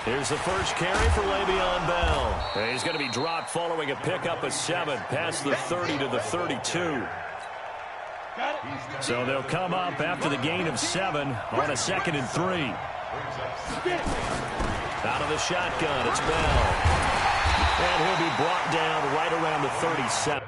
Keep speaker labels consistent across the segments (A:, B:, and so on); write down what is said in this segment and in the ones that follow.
A: Here's the first carry for Le'Veon Bell. He's going to be dropped following a pickup of 7 past the 30 to the 32. So they'll come up after the gain of 7 on a 2nd and 3. Out of the shotgun, it's Bell. And he'll be brought down right around the 37.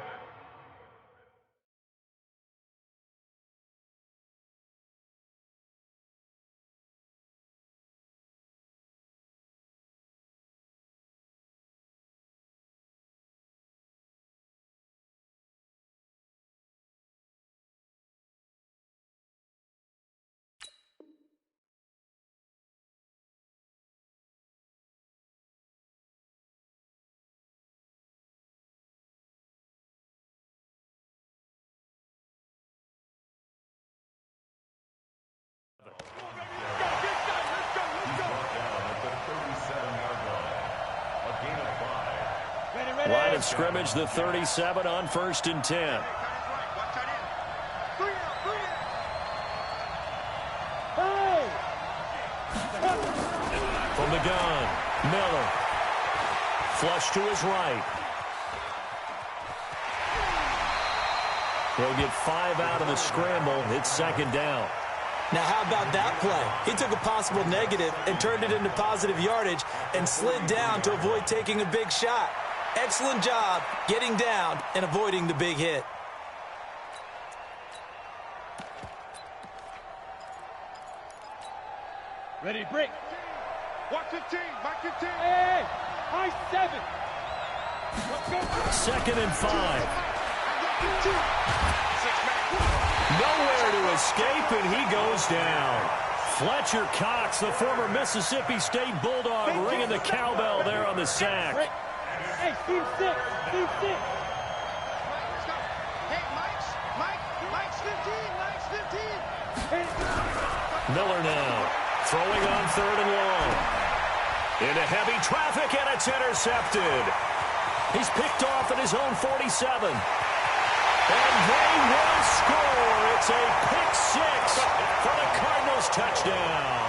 A: Line of scrimmage, the 37 on 1st and 10. From the gun, Miller. Flush to his right. He'll get 5 out of the scramble. It's 2nd down.
B: Now, how about that play? He took a possible negative and turned it into positive yardage and slid down to avoid taking a big shot. Excellent job getting down and avoiding the big hit.
C: Ready, break. Watch 15, Mike 15. Hey, high 7. Let's go.
A: 2nd and 5. Nowhere to escape, and he goes down. Fletcher Cox, the former Mississippi State Bulldog, ringing the cowbell there on the sack.
C: Hey, team 6, team 6.
D: Hey, Mike's 15, 15.
A: Miller now, throwing on 3rd and long. Into heavy traffic, and it's intercepted. He's picked off at his own 47. And they will score. It's a pick 6 for the Cardinals touchdown.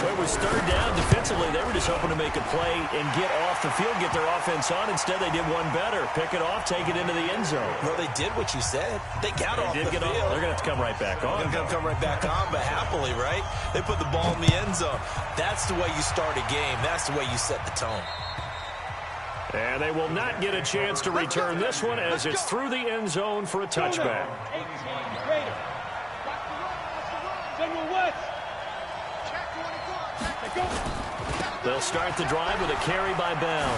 A: It was 3rd down. Defensively, they were just hoping to make a play and get off the field, get their offense on. Instead, they did one better. Pick it off, take it into the end zone.
B: Well, they did what you said. They got off the field.
A: They're going to have to come right back on.
B: They're going to come right back on, but happily, right? They put the ball in the end zone. That's the way you start a game. That's the way you set the tone.
A: And they will not get a chance to return this one as it's through the end zone for a touchback.
C: 18, Raider. General West.
A: They'll start the drive with a carry by Bell.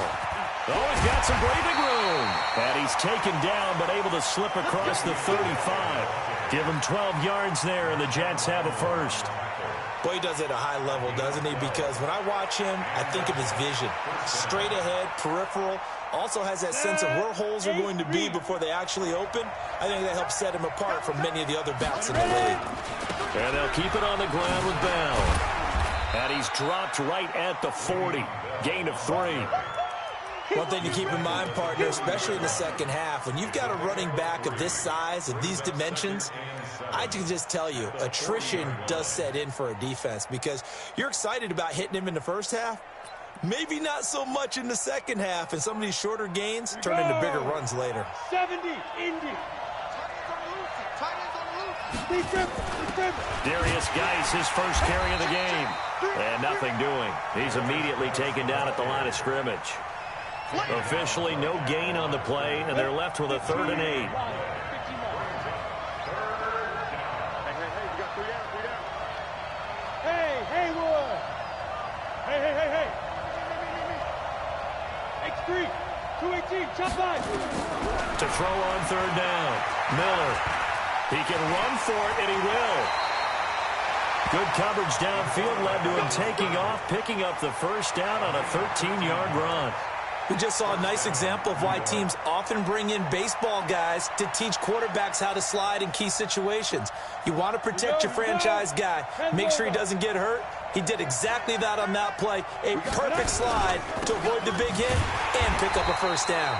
A: Oh, he's got some breathing room. And he's taken down, but able to slip across the 35. Give him 12 yards there, and the Jets have a first.
B: Boy, he does it at a high level, doesn't he? Because when I watch him, I think of his vision. Straight ahead, peripheral. Also has that sense of where holes are going to be before they actually open. I think that helps set him apart from many of the other backs in the league.
A: And they'll keep it on the ground with Bell. And he's dropped right at the 40. Gain of 3.
B: One thing to keep in mind, partner, especially in the second half, when you've got a running back of this size, of these dimensions, I can just tell you, attrition does set in for a defense because you're excited about hitting him in the first half. Maybe not so much in the second half, and some of these shorter gains turn into bigger runs later.
C: 70, Indy.
A: Darius Geis, his first carry of the game. And nothing doing. He's immediately taken down at the line of scrimmage. Officially no gain on the play, and they're left with a 3rd and 8.
C: Hey, Haywood. Hey. X3, 218, chop line.
A: To throw on 3rd down. Miller. He can run for it, and he will. Good coverage downfield led to him taking off, picking up the first down on a 13-yard run.
B: We just saw a nice example of why teams often bring in baseball guys to teach quarterbacks how to slide in key situations. You want to protect your franchise guy. Make sure he doesn't get hurt. He did exactly that on that play. A perfect slide to avoid the big hit and pick up a first down.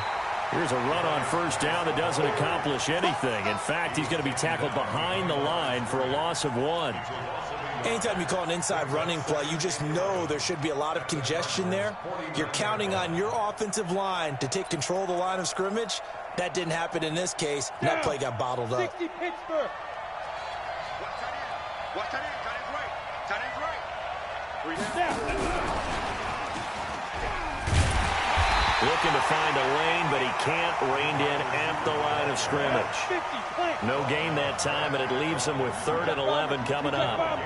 A: Here's a run on first down that doesn't accomplish anything. In fact, he's going to be tackled behind the line for a loss of 1.
B: Anytime you call an inside running play, you just know there should be a lot of congestion there. You're counting on your offensive line to take control of the line of scrimmage. That didn't happen in this case. That play got bottled up.
C: 60 Pittsburgh.
D: Watch that in. Tight end's right.
C: 3 down.
A: Looking to find a lane, but he can't. Reined in at the line of scrimmage.
C: 50, plant.
A: No gain that time, and it leaves him with 3rd and 11 coming up.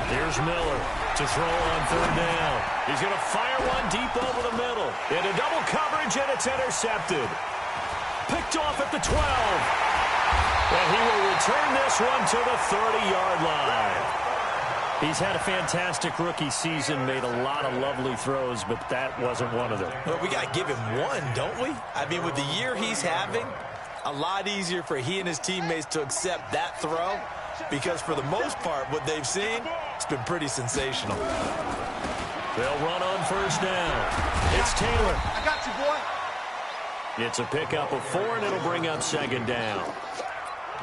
A: Here's Miller to throw on 3rd down. He's going to fire one deep over the middle. Into double coverage, and it's intercepted. Picked off at the 12. And he will return this one to the 30-yard line. He's had a fantastic rookie season, made a lot of lovely throws, but that wasn't one of them.
B: Well, we got to give him one, don't we? I mean, with the year he's having, a lot easier for he and his teammates to accept that throw because for the most part, what they've seen, it's been pretty sensational.
A: They'll run on first down. It's Taylor.
D: I got you, boy.
A: It's a pickup of 4, and it'll bring up 2nd down.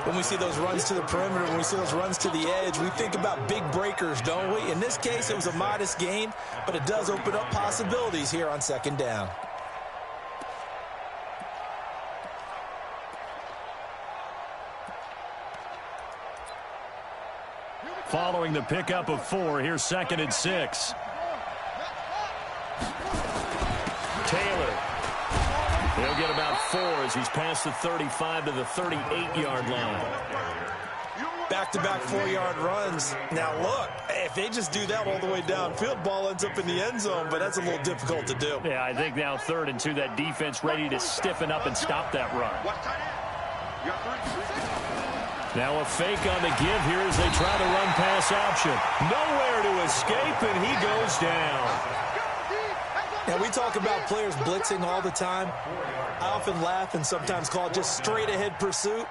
B: When we see those runs to the perimeter, when we see those runs to the edge, we think about big breakers, don't we? In this case, it was a modest gain, but it does open up possibilities here on 2nd down.
A: Following the pickup of 4, here's 2nd and 6. Taylor. He'll get about 4 as he's past the 35 to the 38-yard line.
B: Back-to-back 4-yard runs. Now, look, if they just do that all the way downfield, ball ends up in the end zone, but that's a little difficult to do.
A: Yeah, I think now 3rd and 2, that defense ready to stiffen up and stop that run. Now a fake on the give here as they try the run-pass option. Nowhere to escape, and he goes down.
B: Now, we talk about players blitzing all the time. I often laugh and sometimes call it just straight-ahead pursuit.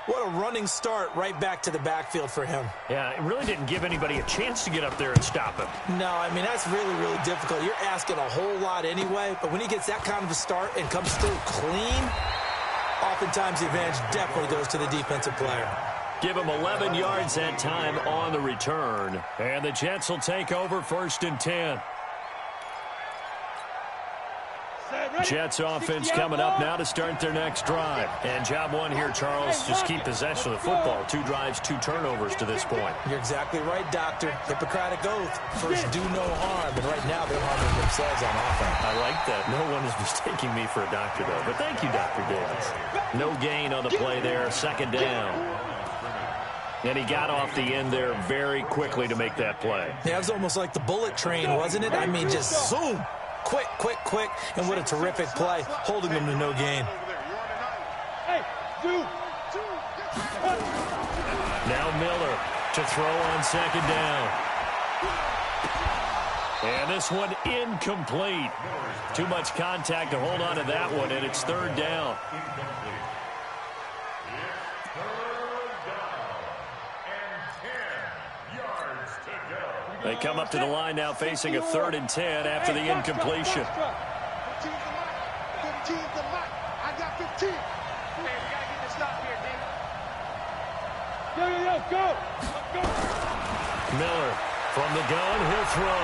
B: What a running start right back to the backfield for him.
A: Yeah, it really didn't give anybody a chance to get up there and stop him.
B: No, I mean, that's really, really difficult. You're asking a whole lot anyway, but when he gets that kind of a start and comes through clean, oftentimes the advantage definitely goes to the defensive player.
A: Give him 11 yards that time on the return. And the Jets will take over 1st and 10. Jets offense coming up now to start their next drive. And job 1 here, Charles, just keep possession of the football. 2 drives, 2 turnovers to this point.
B: You're exactly right, Doctor. Hippocratic oath. First, do no harm. And right now, they're harming themselves on offense.
A: I like that. No one is mistaking me for a doctor, though. But thank you, Dr. Davis. No gain on the play there. 2nd down. And he got off the end there very quickly to make that play.
B: Yeah, it was almost like the bullet train, wasn't it? I mean, just zoom. Quick, quick, quick. And what a terrific play, holding them to no gain.
A: Now Miller to throw on 2nd down. And this one incomplete. Too much contact to hold on to that one, and it's 3rd down. They come up to the line now facing a 3rd and 10 after the incompletion.
C: I got 15.
D: Hey, we got to get this stop here, D.
C: Go.
A: Miller from the gun, he'll throw.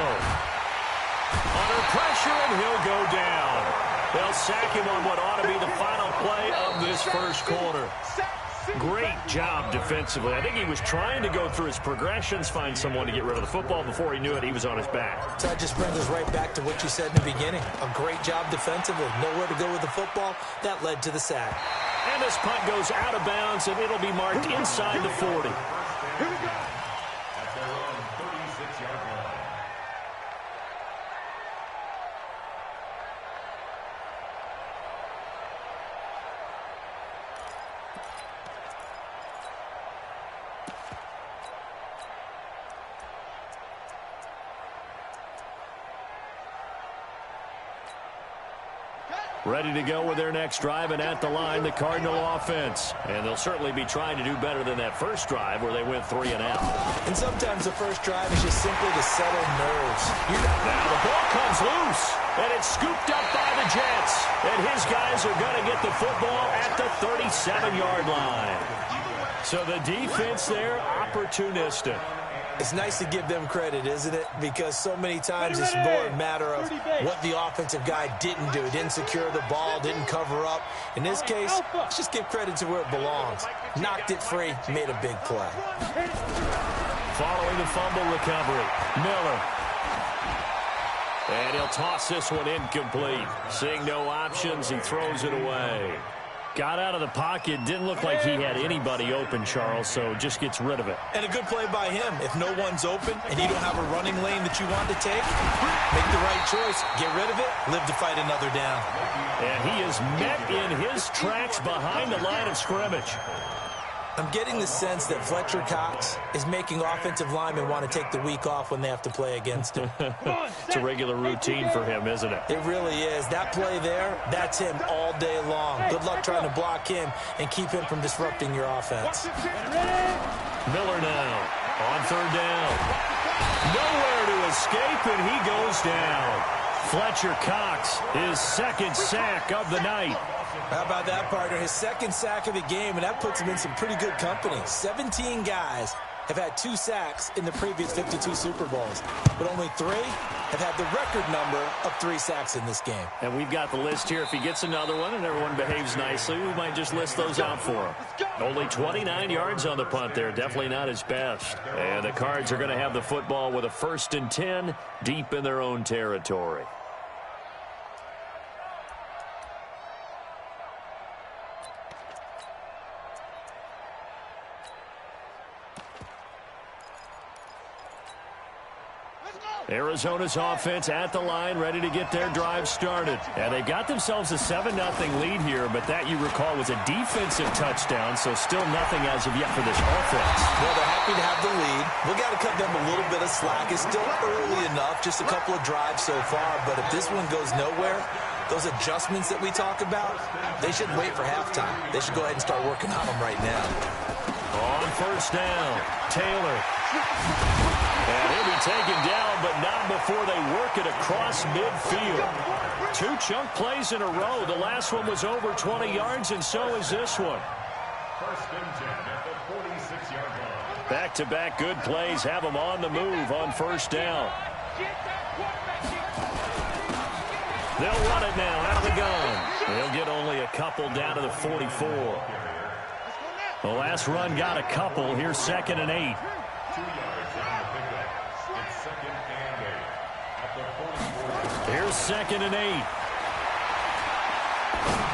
A: Under pressure, and he'll go down. They'll sack him on what ought to be the final play of this first quarter. Great job defensively. I think he was trying to go through his progressions, find someone to get rid of the football. Before he knew it, he was on his back.
B: So that just brings us right back to what you said in the beginning. A great job defensively. Nowhere to go with the football. That led to the sack.
A: And this punt goes out of bounds, and it'll be marked inside the 40.
C: Here we go.
A: Ready to go with their next drive, and at the line, the Cardinal offense. And they'll certainly be trying to do better than that first drive where they went 3 and out.
B: And sometimes the first drive is just simply to settle nerves.
A: Now the ball comes loose, and it's scooped up by the Jets. And his guys are going to get the football at the 37-yard line. So the defense there, opportunistic.
B: It's nice to give them credit, isn't it? Because so many times it's more a matter of what the offensive guy didn't do. Didn't secure the ball, didn't cover up. In this case, let's just give credit to where it belongs. Knocked it free, made a big play.
A: Following the fumble recovery, Miller. And he'll toss this one incomplete. Seeing no options, he throws it away. Got out of the pocket. Didn't look like he had anybody open, Charles, so just gets rid of it.
B: And a good play by him. If no one's open and you don't have a running lane that you want to take, make the right choice. Get rid of it. Live to fight another down.
A: And he is met in his tracks behind the line of scrimmage.
B: I'm getting the sense that Fletcher Cox is making offensive linemen want to take the week off when they have to play against him.
A: It's a regular routine for him, isn't it?
B: It really is. That play there, that's him all day long. Good luck trying to block him and keep him from disrupting your offense.
A: Miller now on third down. Nowhere to escape, and he goes down. Fletcher Cox, his second sack of the night.
B: How about that, partner? His second sack of the game, and that puts him in some pretty good company. 17 guys have had 2 sacks in the previous 52 Super Bowls, but only 3 have had the record number of 3 sacks in this game.
A: And we've got the list here. If he gets another one and everyone behaves nicely, we might just list those out for him. Only 29 yards on the punt there. Definitely not his best. And the Cards are going to have the football with a 1st and 10 deep in their own territory. Arizona's offense at the line, ready to get their drive started. And they've got themselves a 7-0 lead here, but that, you recall, was a defensive touchdown, so still nothing as of yet for this offense.
B: Well, they're happy to have the lead. We've got to cut them a little bit of slack. It's still early enough, just a couple of drives so far, but if this one goes nowhere, those adjustments that we talk about, they shouldn't wait for halftime. They should go ahead and start working on them right now.
A: On first down, Taylor. And he'll be taken down, but not before they work it across midfield. 2 chunk plays in a row. The last one was over 20 yards, and so is this one.
C: 1st and 10 at the 46-yard line.
A: Back-to-back good plays have them on the move on first down. They'll run it now out of the gun. They'll get only a couple down to the 44. The last run got a couple. Here's 2nd and 8.
C: 2 yards on the pickup. It's 2nd and 8 at the 44.
A: Here's 2nd and 8.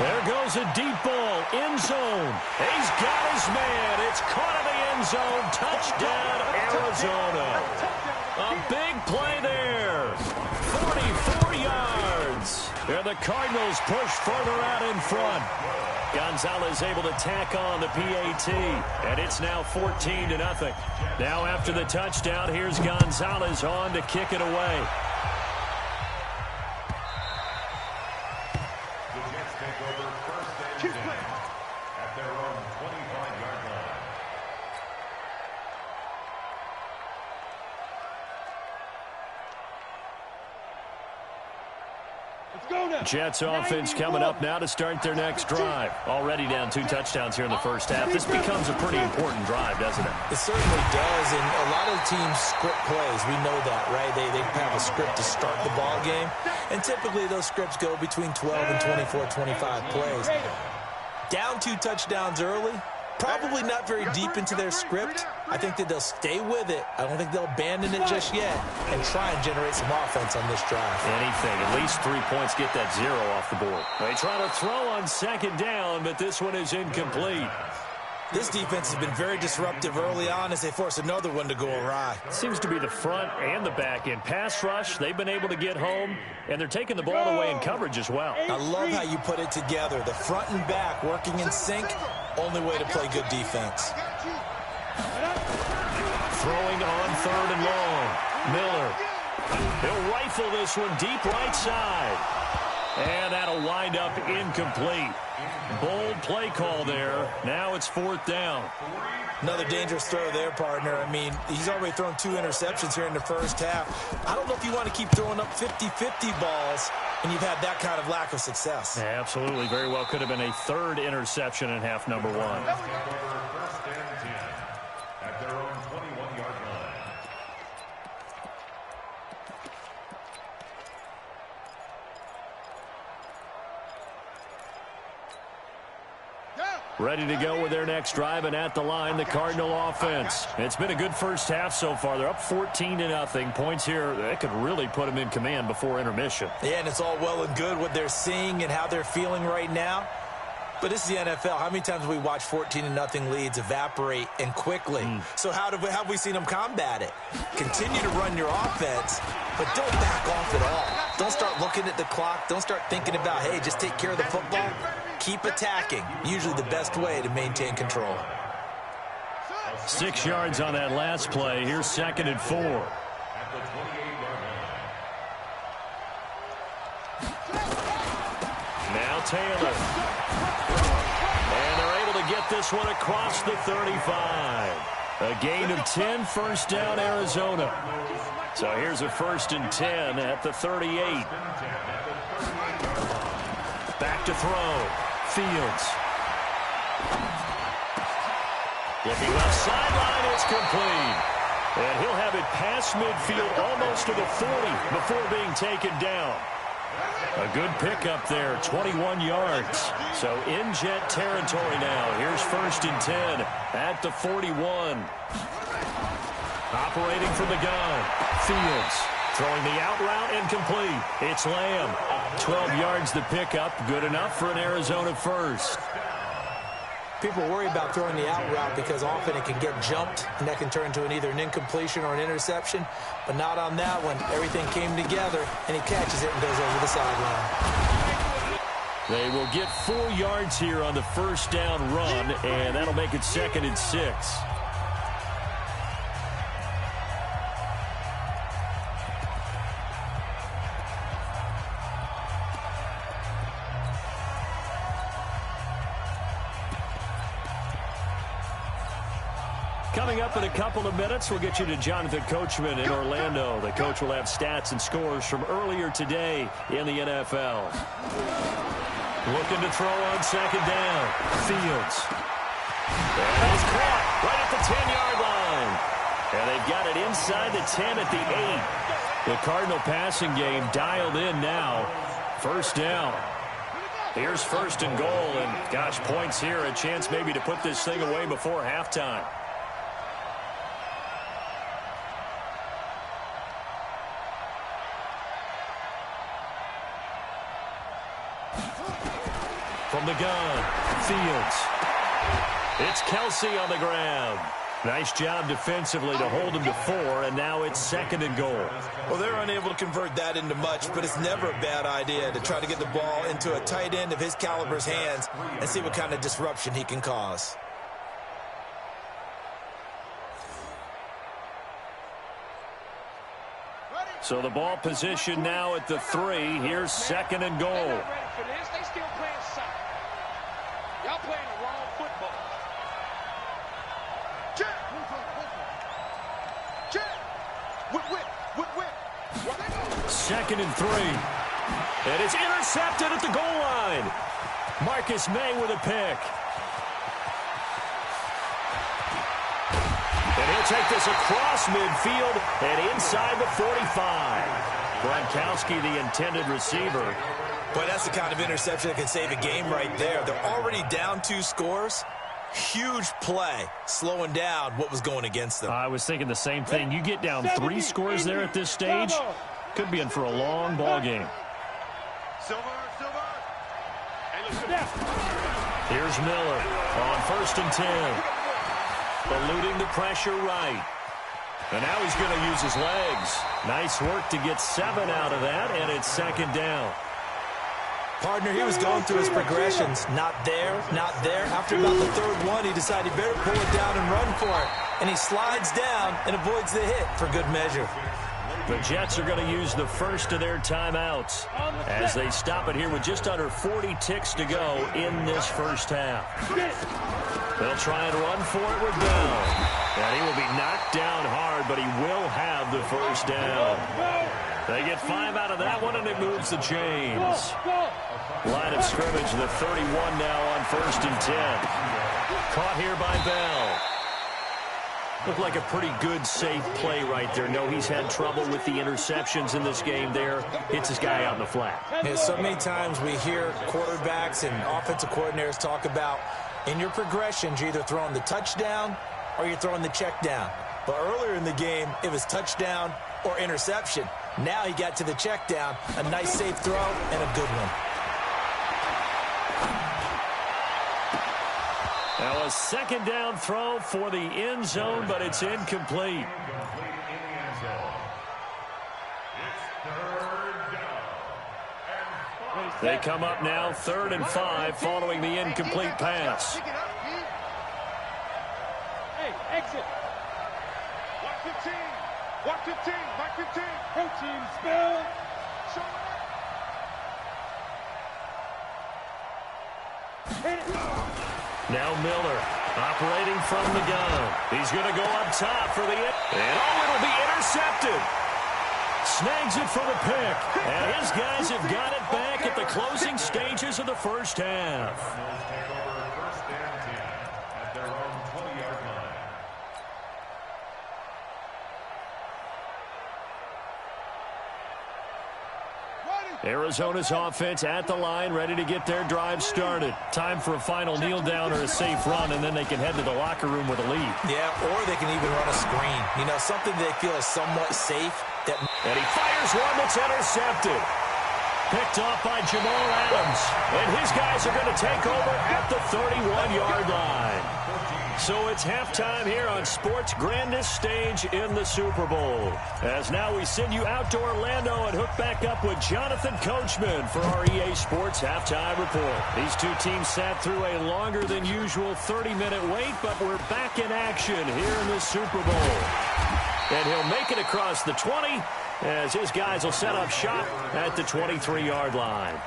A: There goes a deep ball, end zone. He's got his man. It's caught in the end zone. Touchdown, Arizona. A big play there. 44 yards. And the Cardinals push further out in front. Gonzalez able to tack on the PAT, and it's now 14-0. Now after the touchdown, here's Gonzalez on to kick it away.
C: The Jets take over 1st and 10 at their own 25-yard line.
A: Jets offense coming up now to start their next drive. Already down 2 touchdowns here in the first half. This becomes a pretty important drive, doesn't it?
B: It certainly does, and a lot of teams script plays. We know that, right? They have a script to start the ball game, and typically those scripts go between 12 and 24, 25 plays. Down 2 touchdowns early, probably not very deep into their script. I think that they'll stay with it. I don't think they'll abandon it just yet and try and generate some offense on this drive.
A: Anything. At least 3 points, get that 0 off the board. They try to throw on 2nd down, but this one is incomplete.
B: This defense has been very disruptive early on as they force another one to go awry.
A: Seems to be the front and the back end. Pass rush, they've been able to get home, and they're taking the ball away in coverage as well.
B: I love how you put it together. The front and back working in sync, only way to play good defense.
A: Throwing on 3rd and long. Miller. He'll rifle this one deep right side. And that'll wind up incomplete. Bold play call there. Now it's 4th down.
B: Another dangerous throw there, partner. I mean, he's already thrown 2 interceptions here in the first half. I don't know if you want to keep throwing up 50-50 balls when you've had that kind of lack of success.
A: Yeah, absolutely. Very well could have been a 3rd interception in half number 1.
C: First and 10 at their own 21-yard line.
A: Ready to go with their next drive, and at the line, the Cardinal offense. It's been a good first half so far. They're up 14-0. Points here, that could really put them in command before intermission.
B: Yeah, and it's all well and good what they're seeing and how they're feeling right now. But this is the NFL. How many times have we watched 14-0 leads evaporate and quickly? So how have we seen them combat it? Continue to run your offense, but don't back off at all. Don't start looking at the clock. Don't start thinking about, hey, just take care of the football. Keep attacking. Usually the best way to maintain control.
A: 6 yards on that last play. Here's 2nd and 4.
C: At the 28-yard line.
A: Now Taylor. And they're able to get this one across the 35. A gain of 10, first down, Arizona. So here's a 1st and 10 at the 38. Back to throw. Fields. Looking left sideline, it's complete. And he'll have it past midfield almost to the 40 before being taken down. A good pickup there, 21 yards. So in jet territory now. Here's 1st and 10 at the 41. Operating from the gun. Fields throwing the out route incomplete. It's Lamb. 12 yards the pickup. Good enough for an Arizona first.
B: People worry about throwing the out route because often it can get jumped, and that can turn into either an incompletion or an interception. But not on that one. Everything came together, and he catches it and goes over the sideline.
A: They will get 4 yards here on the first down run, and that'll make it 2nd and 6. Coming up in a couple of minutes, we'll get you to Jonathan Coachman in Orlando. The coach will have stats and scores from earlier today in the NFL. Looking to throw on 2nd down. Fields. And it's caught right at the 10-yard line. And they've got it inside the 10 at the 8. The Cardinal passing game dialed in now. First down. Here's 1st and goal. And, gosh, points here. A chance maybe to put this thing away before halftime. From the gun, Fields. It's Kelsey on the ground. Nice job defensively to hold him to 4, and now it's 2nd and goal.
B: Well, they're unable to convert that into much, but it's never a bad idea to try to get the ball into a tight end of his caliber's hands and see what kind of disruption he can cause.
A: So the ball position now at the 3. Here's 2nd and goal.
D: Y'all playing the wrong football. Whip.
A: 2nd and 3. And it's intercepted at the goal line. Marcus May with a pick. And he'll take this across midfield and inside the 45. Gronkowski, the intended receiver.
B: But that's the kind of interception that can save a game right there. They're already down 2 scores. Huge play, slowing down what was going against them.
A: I was thinking the same thing. You get down 3 scores there at this stage, could be in for a long ball game. Here's Miller on 1st and 10. Eluding the pressure right. And now he's going to use his legs. Nice work to get 7 out of that, and it's 2nd down.
B: Partner, he was going through his progressions. Not there, not there. After about the 3rd one, he decided he better pull it down and run for it. And he slides down and avoids the hit for good measure.
A: The Jets are going to use the first of their timeouts as they stop it here with just under 40 ticks to go in this first half. They'll try and run for it with Bell. And he will be knocked down hard, but he will have the first down. They get 5 out of that one, and it moves the chains. Line of scrimmage, the 31 now on 1st and 10. Caught here by Bell. Looked like a pretty good, safe play right there. No, he's had trouble with the interceptions in this game there. Hits his guy out in the flat.
B: Yeah, so many times we hear quarterbacks and offensive coordinators talk about in your progressions, you're either throwing the touchdown or you're throwing the check down. But earlier in the game, it was touchdown or interception. Now he got to the check down, a nice safe throw and a good one.
A: Now a second down throw for the end zone, but it's incomplete. They come up now 3rd and 5 following the incomplete pass.
D: Hey, exit. Watch 15. Watch 15. Watch 15. Pro team spell. Hit it.
A: Now Miller operating from the gun. He's going to go up top for the and it'll be intercepted. Snags it for the pick. And his guys have got it back at the closing stages of the first half.
C: Take over 1st and 10 at their own 20-yard line.
A: Arizona's offense at the line, ready to get their drive started. Time for a final kneel down or a safe run, and then they can head to the locker room with a lead.
B: Yeah, or they can even run a screen. You know, something they feel is somewhat safe.
A: And he fires one that's intercepted. Picked off by Jamal Adams. And his guys are going to take over at the 31-yard line. So it's halftime here on sports' grandest stage in the Super Bowl. As now we send you out to Orlando and hook back up with Jonathan Coachman for our EA Sports Halftime Report. These two teams sat through a longer than usual 30-minute wait, but we're back in action here in the Super Bowl. And he'll make it across the 20 as his guys will set up shop at the 23-yard line.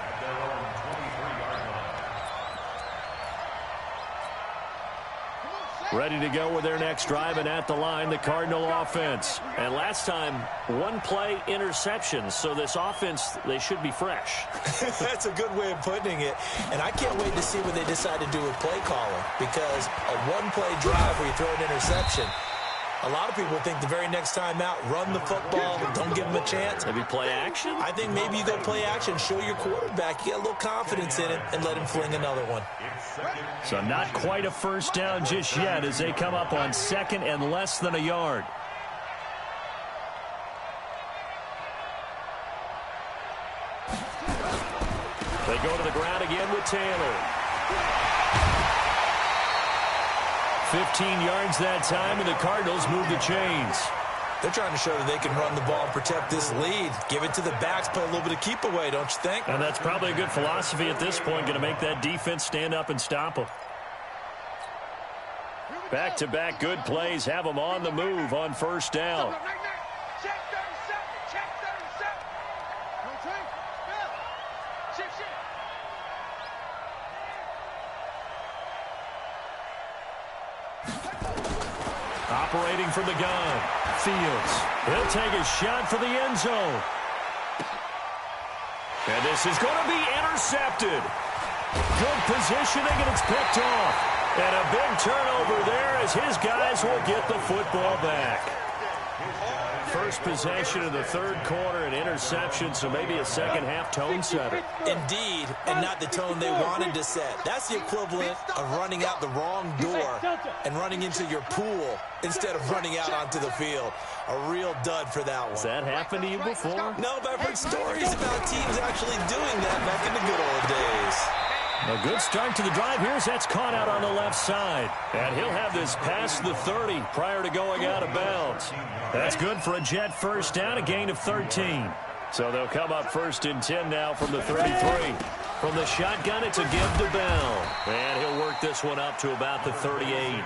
A: Ready to go with their next drive, and at the line, the Cardinal offense. And last time, one play interceptions, so this offense, they should be fresh.
B: That's a good way of putting it. And I can't wait to see what they decide to do with play calling, because a one-play drive where you throw an interception, a lot of people think the very next time out, run the football, don't give them a chance.
A: Maybe play action?
B: I think maybe you go play action, show your quarterback, you get a little confidence in it, and let him fling another one.
A: So not quite a first down just yet as they come up on 2nd and less than a yard. They go to the ground again with Taylor. 15 yards that time, and the Cardinals move the chains.
B: They're trying to show that they can run the ball and protect this lead. Give it to the backs, play a little bit of keep away, don't you think?
A: And that's probably a good philosophy at this point, going to make that defense stand up and stop them. Back-to-back good plays have them on the move on first down.
D: Check 37. Check 37. Rotate. Bill. Shift.
A: Operating from the gun. Fields. He'll take a shot for the end zone. And this is going to be intercepted. Good positioning, and it's picked off. And a big turnover there as his guys will get the football back. First possession of the third quarter, an interception, so maybe a second-half tone setter.
B: Indeed, and not the tone they wanted to set. That's the equivalent of running out the wrong door and running into your pool instead of running out onto the field. A real dud for that one.
A: Has that happened to you before?
B: No, but I've heard stories about teams actually doing that back in the good old days.
A: A good start to the drive here as that's caught out on the left side. And he'll have this past the 30 prior to going out of bounds. That's good for a Jet first down, a gain of 13. So they'll come up 1st and 10 now from the 33. From the shotgun, it's a give to Bell. And he'll work this this one up to about the 38.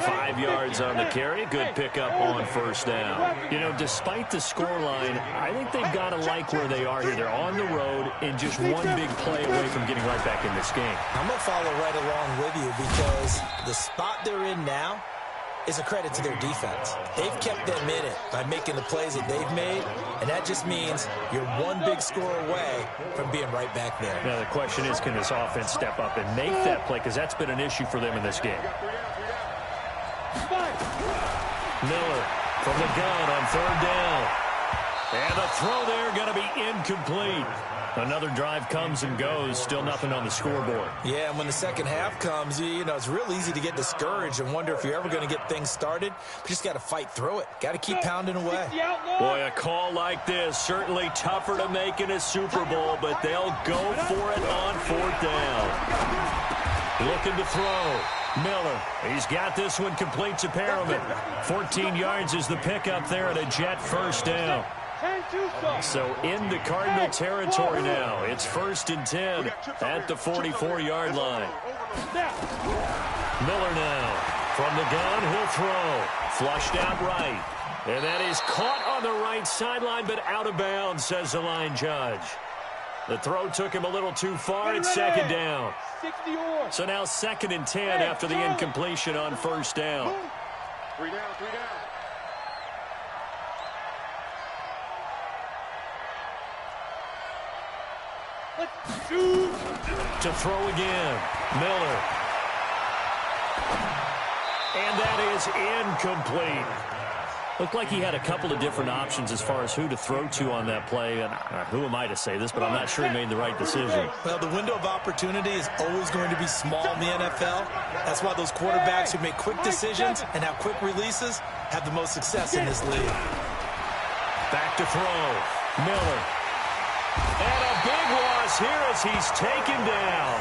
A: 5 yards on the carry. Good pickup on first down. You know, despite the scoreline, I think they've got to like where they are here. They're on the road and just one big play away from getting right back in this game.
B: I'm going to follow right along with you because the spot they're in now is a credit to their defense. They've kept them in it by making the plays that they've made, and that just means you're one big score away from being right back there.
A: Now, the question is, can this offense step up and make that play? Because that's been an issue for them in this game. Miller from the gun on third down. And the throw there going to be incomplete. Another drive comes and goes. Still nothing on the scoreboard.
B: Yeah, and when the second half comes, you know, it's real easy to get discouraged and wonder if you're ever going to get things started. But you just got to fight through it. Got to keep pounding away.
A: Boy, a call like this, certainly tougher to make in a Super Bowl, but they'll go for it on fourth down. Looking to throw. Miller, he's got this one complete to Perriman. 14 yards is the pickup there at a Jet first down. So into Cardinal territory now. It's 1st and 10 at the 44-yard line. Miller now from the gun. He'll throw. Flushed out right. And that is caught on the right sideline, but out of bounds, says the line judge. The throw took him a little too far. It's second down. So now 2nd and 10 after the incompletion on first down.
D: 3 down, 3 down.
A: To throw again. Miller. And that is incomplete. Looked like he had a couple of different options as far as who to throw to on that play. And who am I to say this, but I'm not sure he made the right decision.
B: Well, the window of opportunity is always going to be small in the NFL. That's why those quarterbacks who make quick decisions and have quick releases have the most success in this league.
A: Back to throw. Miller. And a big loss here as he's taken down.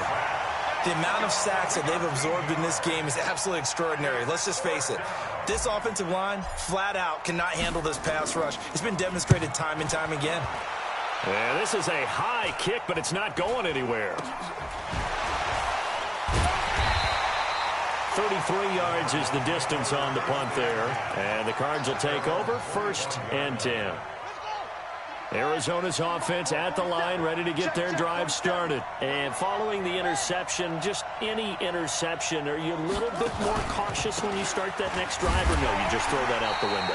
B: The amount of sacks that they've absorbed in this game is absolutely extraordinary. Let's just face it. This offensive line, flat out, cannot handle this pass rush. It's been demonstrated time and time again.
A: Yeah, this is a high kick, but it's not going anywhere. 33 yards is the distance on the punt there. And the Cards will take over 1st and 10. Arizona's offense at the line, ready to get their drive started. And following the interception, just any interception, are you a little bit more cautious when you start that next drive, or no, you just throw that out the window?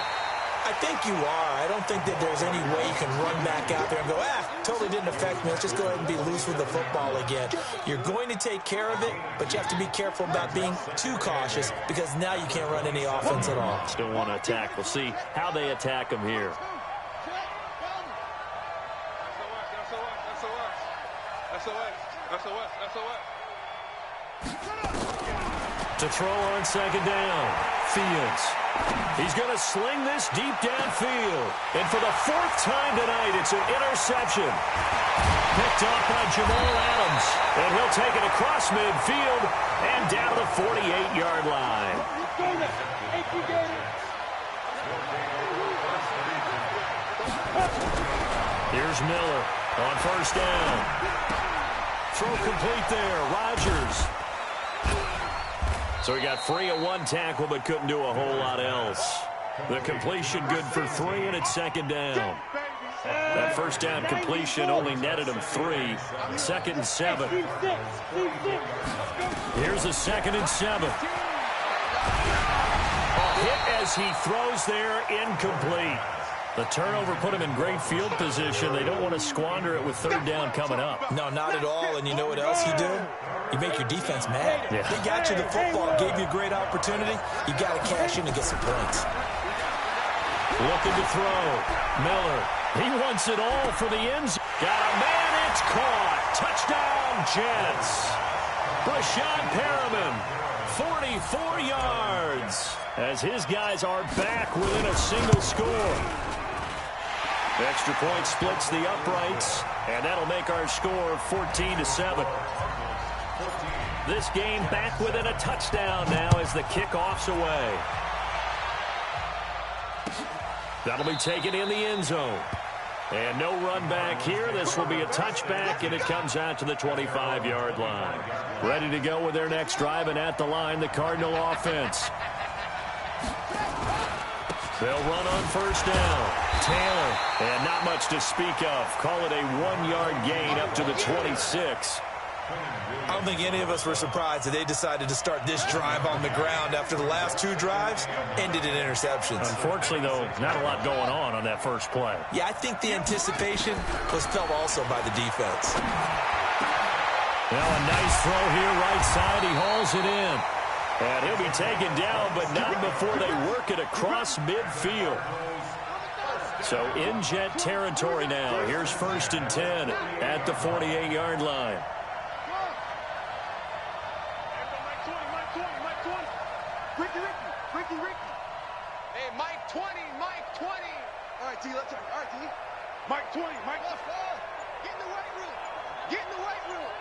B: I think you are. I don't think that there's any way you can run back out there and go, totally didn't affect me. Let's just go ahead and be loose with the football again. You're going to take care of it, but you have to be careful about being too cautious because now you can't run any offense at all.
A: Still want to attack. We'll see how they attack them here. To throw on 2nd down, Fields. He's going to sling this deep downfield. And for the 4th time tonight, it's an interception. Picked up by Jamal Adams. And he'll take it across midfield and down to the 48-yard line. Here's Miller on 1st down. Throw complete there. Rodgers. So he got free of one tackle, but couldn't do a whole lot else. The completion good for 3, and it's 2nd down. That 1st down completion only netted him 3. 2nd and 7. Here's a 2nd and 7. A hit as he throws there, incomplete. The turnover put him in great field position. They don't want to squander it with 3rd down coming up.
B: No, not at all. And you know what else you do? You make your defense mad.
A: Yeah.
B: They got you the football, gave you a great opportunity. You got to cash in and get some points.
A: Looking to throw. Miller. He wants it all for the end zone. Got a man. It's caught. Touchdown, Jets. Brashad Perriman. 44 yards. As his guys are back within a single score. The extra point splits the uprights, and that'll make our score 14-7. This game back within a touchdown now as the kickoff's away. That'll be taken in the end zone. And no run back here. This will be a touchback, and it comes out to the 25-yard line. Ready to go with their next drive, and at the line, the Cardinal offense. They'll run on first down. Taylor, and not much to speak of. Call it a 1-yard gain up to the 26.
B: I don't think any of us were surprised that they decided to start this drive on the ground after the last 2 drives ended in interceptions.
A: Unfortunately, though, not a lot going on that first play.
B: Yeah, I think the anticipation was felt also by the defense.
A: Now a nice throw here, right side. He hauls it in. And he'll be taken down, but not before they work it across midfield. So in jet territory now. Here's 1st and 10 at the 48-yard line.
D: Hey, Mike 20, Mike 20. All right, D, let's all right, D. Mike 20, Mike. Get in the weight room. Get in the weight room.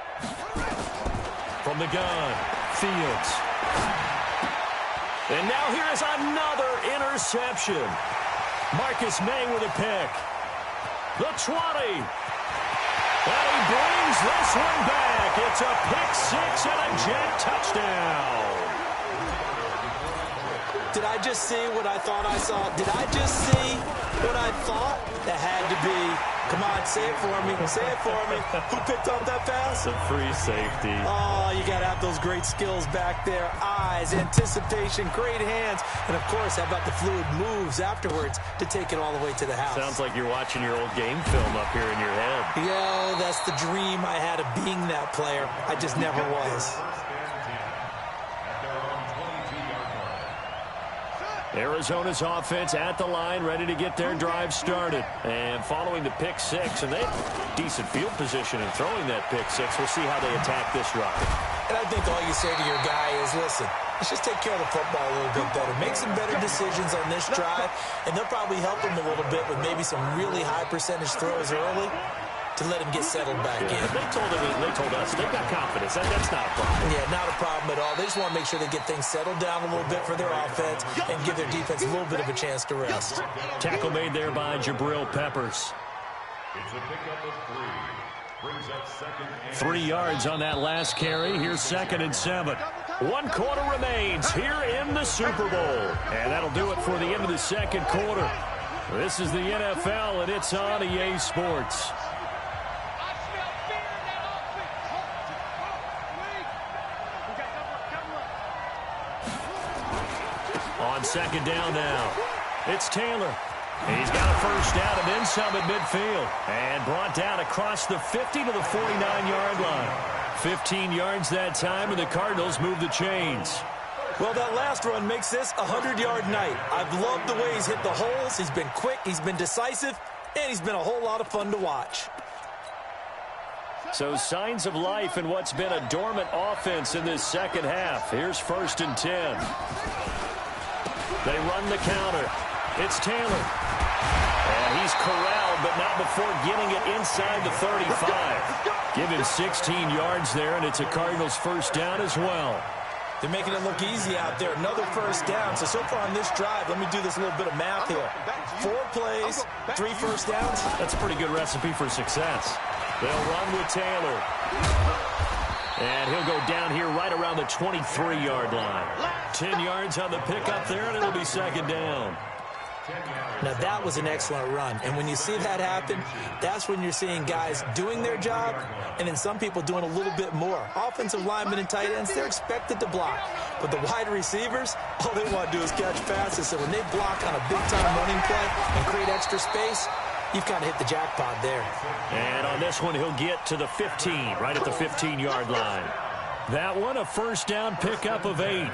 A: From the gun, Fields. And now here is another interception. Marcus May with a pick. The 20. And he brings this one back. It's a pick 6 and a jet touchdown.
B: Did I just see what I thought I saw? Did I just see what I thought? That had to be. Come on, say it for me. Say it for me. Who picked up that pass?
A: It's a free safety.
B: Oh, you got to have those great skills back there. Eyes, anticipation, great hands. And, of course, how about the fluid moves afterwards to take it all the way to the house?
A: Sounds like you're watching your old game film up here in your head.
B: Yo, that's the dream I had of being that player. I just never was.
A: Arizona's offense at the line, ready to get their drive started. And following the pick 6, and they have decent field position in throwing that pick 6. We'll see how they attack this drive.
B: And I think all you say to your guy is, listen, let's just take care of the football a little bit better. Make some better decisions on this drive, and they'll probably help him a little bit with maybe some really high percentage throws early to let him get settled back in.
A: They told us they've got confidence. That's not a problem.
B: Yeah, not a problem at all. They just want to make sure they get things settled down a little bit for their offense and give their defense a little bit of a chance to rest.
A: Tackle made there by Jabril Peppers.
C: It's a pickup of 3. Brings up 2nd and
A: 3 yards on that last carry. Here's 2nd and 7. 1 quarter remains here in the Super Bowl. And that'll do it for the end of the 2nd quarter. This is the NFL, and it's on EA Sports. On 2nd down now, it's Taylor. He's got a first down and then some at midfield. And brought down across the 50 to the 49-yard line. 15 yards that time, and the Cardinals move the chains.
B: Well, that last run makes this a 100-yard night. I've loved the way he's hit the holes. He's been quick, he's been decisive, and he's been a whole lot of fun to watch.
A: So signs of life in what's been a dormant offense in this second half. Here's 1st and 10. They run the counter. It's Taylor. And he's corralled, but not before getting it inside the 35. Give him 16 yards there, and it's a Cardinals first down as well.
B: They're making it look easy out there. Another first down. So far on this drive, let me do this little bit of math here. 4 plays, 3 first downs.
A: That's a pretty good recipe for success. They'll run with Taylor. And he'll go down here right around the 23-yard line. 10 yards on the pickup there, and it'll be 2nd down.
B: Now, that was an excellent run. And when you see that happen, that's when you're seeing guys doing their job and then some people doing a little bit more. Offensive linemen and tight ends, they're expected to block. But the wide receivers, all they want to do is catch passes. So when they block on a big-time running play and create extra space, you've kind of hit the jackpot there.
A: And on this one, he'll get to the 15, right at the 15-yard line. That one, a first down pickup of 8.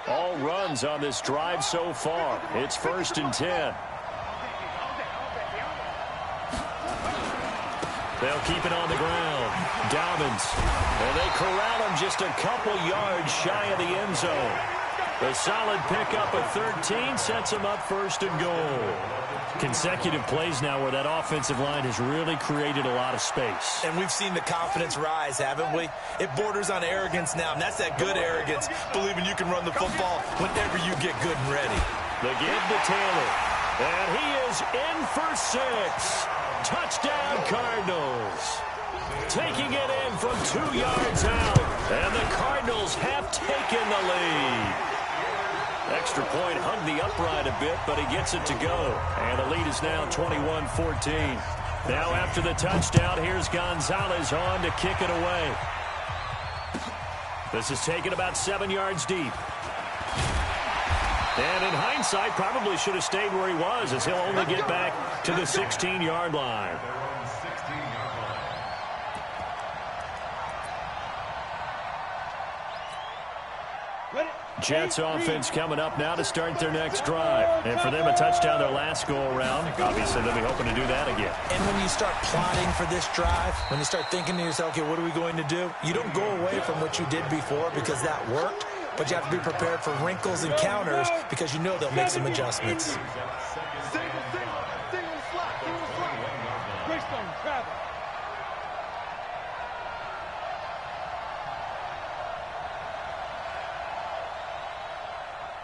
A: All runs on this drive so far. It's 1st and 10. They'll keep it on the ground. Dobbins. And they corral him just a couple yards shy of the end zone. The solid pickup of 13 sets him up 1st and goal. Consecutive plays now where that offensive line has really created a lot of space.
B: And we've seen the confidence rise, haven't we? It borders on arrogance now, and that's that good arrogance, believing you can run the football whenever you get good and ready.
A: The give to Taylor. And he is in for 6. Touchdown, Cardinals. Taking it in from 2 yards out. And the Cardinals have taken the lead. Extra point hung the upright a bit, but he gets it to go. And the lead is now 21-14. Now after the touchdown, here's Gonzalez on to kick it away. This is taken about 7 yards deep. And in hindsight, probably should have stayed where he was, as he'll only get back to the 16-yard line. Jets offense coming up now to start their next drive. And for them, a touchdown their last go-around. Obviously, they'll be hoping to do that again.
B: And when you start plotting for this drive, when you start thinking to yourself, okay, what are we going to do? You don't go away from what you did before because that worked. But you have to be prepared for wrinkles and counters because you know they'll make some adjustments.
D: Single slot. Greystone, travel.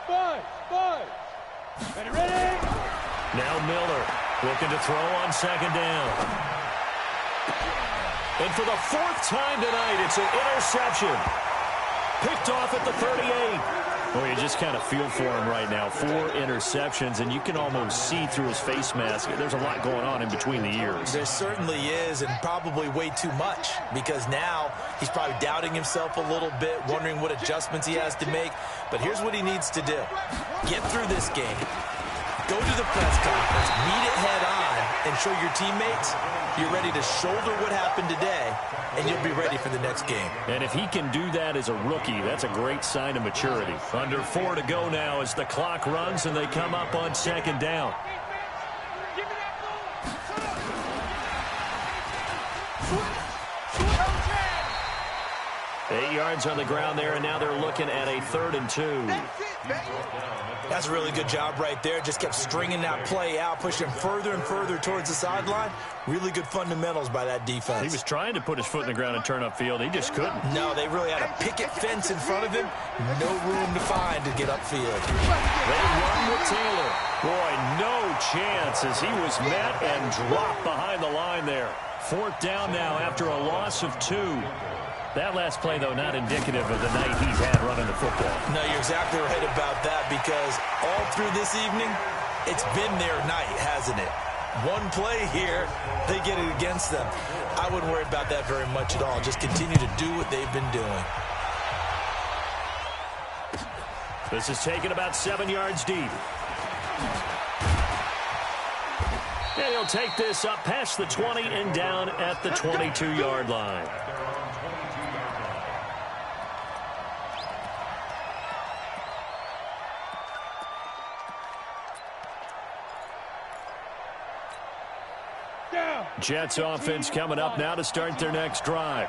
D: Five. Ready?
A: Now Miller looking to throw on second down. And for the 4th time tonight, it's an interception. Picked off at the 38. Well, you just kind of feel for him right now. 4 interceptions, and you can almost see through his face mask. There's a lot going on in between the ears.
B: There certainly is, and probably way too much, because now he's probably doubting himself a little bit, wondering what adjustments he has to make. But here's what he needs to do. Get through this game. Go to the press conference, meet it head on, and show your teammates you're ready to shoulder what happened today, and you'll be ready for the next game.
A: And if he can do that as a rookie, that's a great sign of maturity. Under 4 to go now as the clock runs and they come up on second down. 8 yards on the ground there, and now they're looking at a 3rd and 2.
B: That's a really good job right there. Just kept stringing that play out, pushing him further and further towards the sideline. Really good fundamentals by that defense.
A: He was trying to put his foot in the ground and turn upfield. He just couldn't.
B: No, they really had a picket fence in front of him. No room to find to get upfield.
A: They run with Taylor. Boy, no chance as he was met and dropped behind the line there. 4th down now after a loss of 2. That last play, though, not indicative of the night he's had running the football.
B: No, you're exactly right about that, because all through this evening, it's been their night, hasn't it? One play here, they get it against them. I wouldn't worry about that very much at all. Just continue to do what they've been doing.
A: This is taken about 7 yards deep. And he'll take this up past the 20 and down at the 22-yard line. Jets offense coming up now to start their next drive.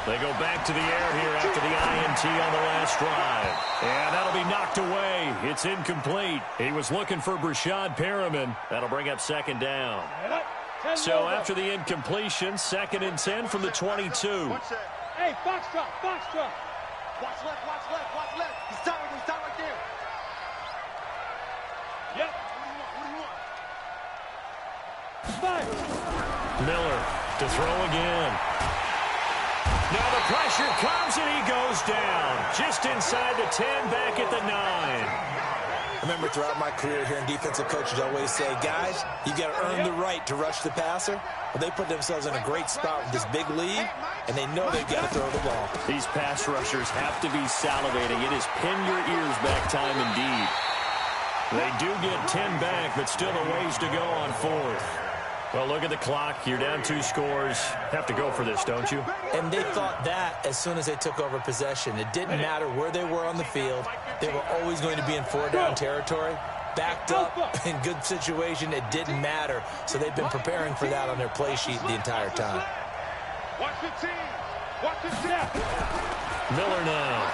A: They go back to the air here after the INT on the last drive. And that'll be knocked away. It's incomplete. He was looking for Brashad Perriman. That'll bring up second down. So after the incompletion, 2nd and 10 from the 22.
D: Hey, box drop. Watch left. He's down right there. Yep. What do you want?
A: Miller to throw again. Now the pressure comes and he goes down. Just inside the 10, back at the 9.
B: I remember throughout my career hearing defensive coaches always say, guys, you got to earn the right to rush the passer. Well, they put themselves in a great spot with this big lead, and they know they've got to throw the ball.
A: These pass rushers have to be salivating. It is pin your ears back time indeed. They do get 10 back, but still a ways to go on 4th. Well, look at the clock. You're down 2 scores. Have to go for this, don't you?
B: And they thought that as soon as they took over possession. It didn't matter where they were on the field. They were always going to be in 4-down territory. Backed up, in good situation, it didn't matter. So they've been preparing for that on their play sheet the entire time.
D: Watch the team. Watch the team.
A: Miller now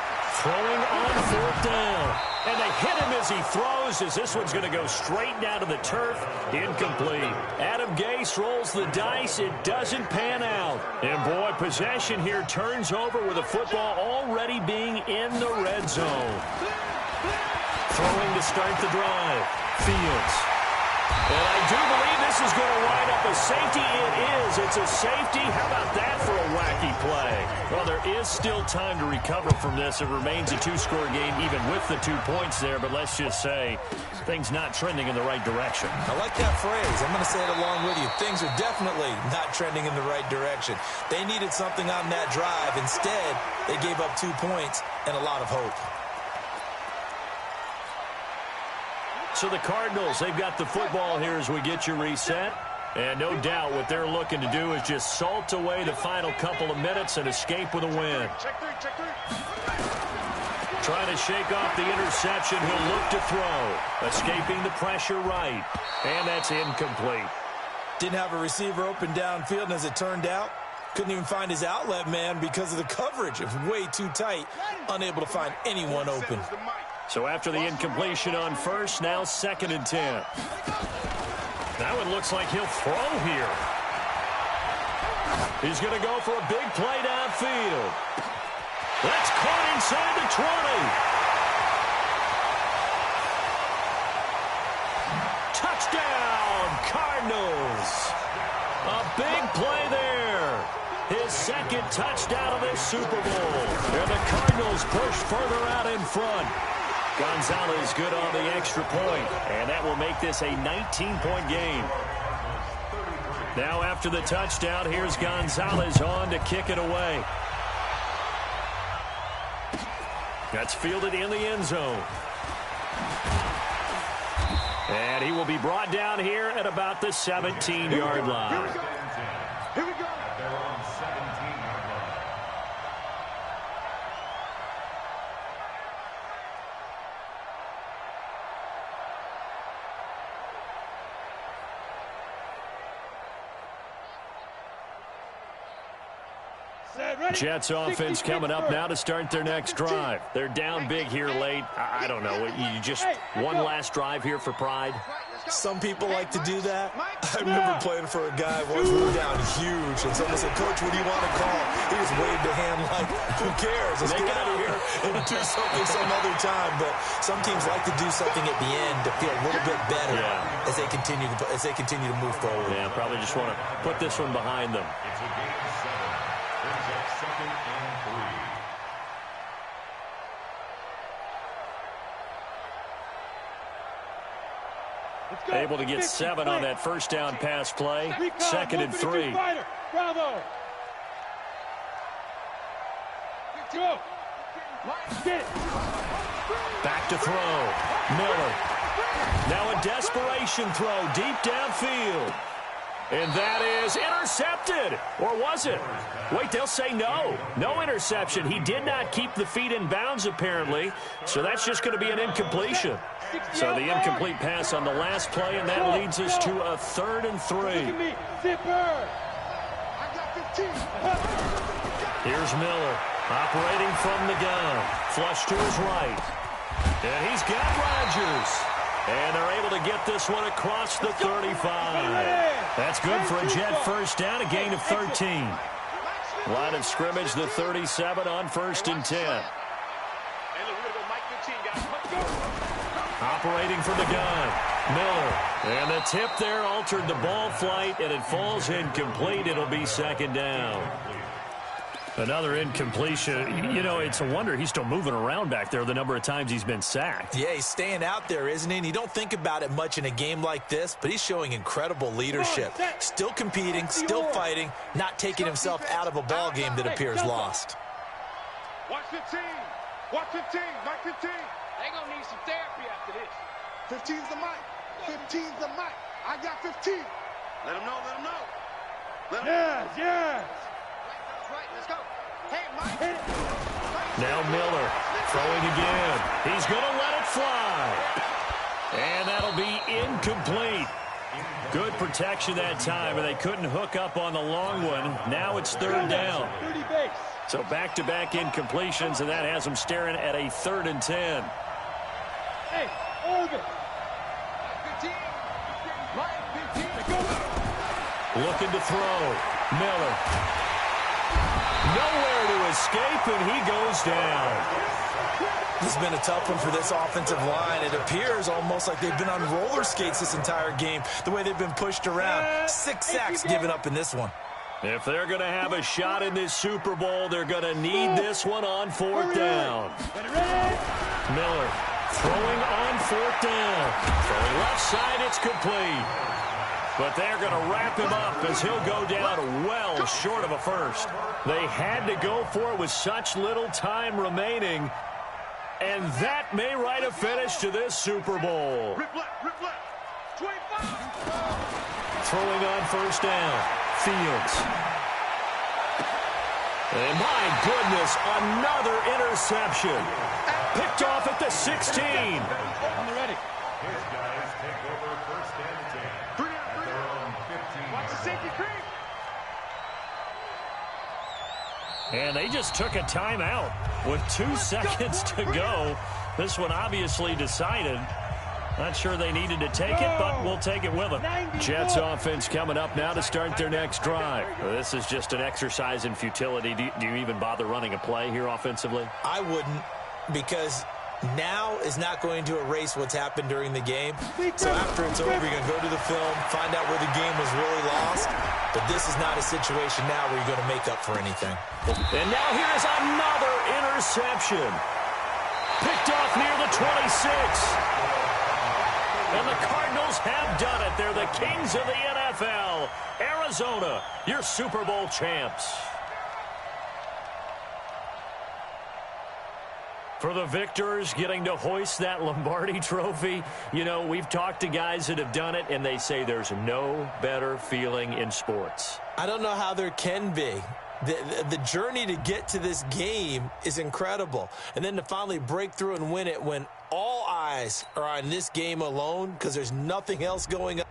A: Throwing on 4th down. And they hit him as he throws, as this one's going to go straight down to the turf. Incomplete. Adam Gase rolls the dice. It doesn't pan out. And, boy, possession here turns over with the football already being in the red zone. Throwing to start the drive. Fields. And I do believe this is going to wind up a safety. It is. It's a safety. How about that for a wacky play? Well, there is still time to recover from this. It remains a 2-score game even with the 2 points there. But let's just say things not trending in the right direction.
B: I like that phrase. I'm going to say it along with you. Things are definitely not trending in the right direction. They needed something on that drive. Instead, they gave up 2 points and a lot of hope.
A: So the Cardinals, they've got the football here as we get you reset. And no doubt what they're looking to do is just salt away the final couple of minutes and escape with a win. Trying to shake off the interception. He'll look to throw. Escaping the pressure right. And that's incomplete.
B: Didn't have a receiver open downfield, and as it turned out, couldn't even find his outlet man because of the coverage. It was way too tight. Unable to find anyone open.
A: So after the incompletion on first, now 2nd and 10. That one looks like he'll throw here. He's going to go for a big play downfield. That's caught inside the 20. Touchdown, Cardinals. A big play there. His 2nd touchdown of this Super Bowl. And the Cardinals push further out in front. Gonzalez good on the extra point, and that will make this a 19-point game. Now after the touchdown, here's Gonzalez on to kick it away. That's fielded in the end zone. And he will be brought down here at about the 17-yard line.
D: Here we go.
C: They're on 17-yard line.
A: Jets offense coming up now to start their next drive. They're down big here late. I don't know. You just one last drive here for pride?
B: Some people like to do that. I remember playing for a guy once we were down huge, and someone said, "Coach, what do you want to call?" He just waved a hand like, who cares? Let's get out of here and do something some other time. But some teams like to do something at the end to feel a little bit better as they continue to move forward.
A: Yeah, probably just want to put this one behind them.
C: It's a game of 7. Brings up 2nd and 3.
A: Able to get 7 on that first down pass play. 2nd and 3.
D: Bravo. Go. Get it.
A: Back to throw. Miller. Now a desperation throw deep downfield. And that is intercepted. Or was it? Wait, they'll say no. No interception. He did not keep the feet in bounds, apparently. So that's just going to be an incompletion. So the incomplete pass on the last play, and that leads us to a 3rd and 3. Here's Miller operating from the gun. Flush to his right. And he's got Rodgers. And they're able to get this one across the 35. That's good for a Jet first down, a gain of 13. Line of scrimmage, the 37 on 1st and 10. Operating from the gun, Miller. And the tip there altered the ball flight, and it falls incomplete. It'll be 2nd down. Another incompletion. You know, it's a wonder he's still moving around back there the number of times he's been sacked.
B: Yeah, he's staying out there, isn't he? And you don't think about it much in a game like this, but he's showing incredible leadership. Still competing, still fighting, not taking himself out of a ball game that appears lost.
D: Watch 15. Watch 15. Mike 15. They're going to need some therapy after this. 15's the mic. 15's the mic. I got 15. Let him know. Let him know. Let him know. Yes. Right, let's go. Hey, Mike.
A: Now Miller throwing again. He's going to let it fly. And that'll be incomplete. Good protection that time, and they couldn't hook up on the long one. Now it's third down. So back-to-back incompletions, and that has them staring at a 3rd and 10.
D: Hey, over.
A: Looking to throw. Miller. Nowhere to escape, and he goes down.
B: This has been a tough one for this offensive line. It appears almost like they've been on roller skates this entire game, the way they've been pushed around. 6 sacks given up in this one.
A: If they're going to have a shot in this Super Bowl, they're going to need this one on 4th down. Miller throwing on 4th down. Throwing left side, it's complete. But they're going to wrap him up as he'll go down well short of a first. They had to go for it with such little time remaining. And that may write a finish to this Super Bowl. Throwing on 1st down. Fields. And my goodness, another interception. Picked off at the 16.
D: I'm ready.
C: His guys take over 1st and 10. At their own 15.
D: Watch the safety creep.
A: And they just took a timeout with 2 seconds to go. This one obviously decided. Not sure they needed to take it, but we'll take it with them. Jets offense coming up now to start their next drive. This is just an exercise in futility. Do you even bother running a play here offensively?
B: I wouldn't, because now is not going to erase what's happened during the game. So after it's over, you're going to go to the film, find out where the game was really lost. But this is not a situation now where you're going to make up for anything.
A: And now here's another interception. Picked off near the 26. And the Cardinals have done it. They're the kings of the NFL. Arizona, your Super Bowl champs. For the victors getting to hoist that Lombardi trophy, you know, we've talked to guys that have done it, and they say there's no better feeling in sports.
B: I don't know how there can be. The journey to get to this game is incredible. And then to finally break through and win it when all eyes are on this game alone because there's nothing else going on.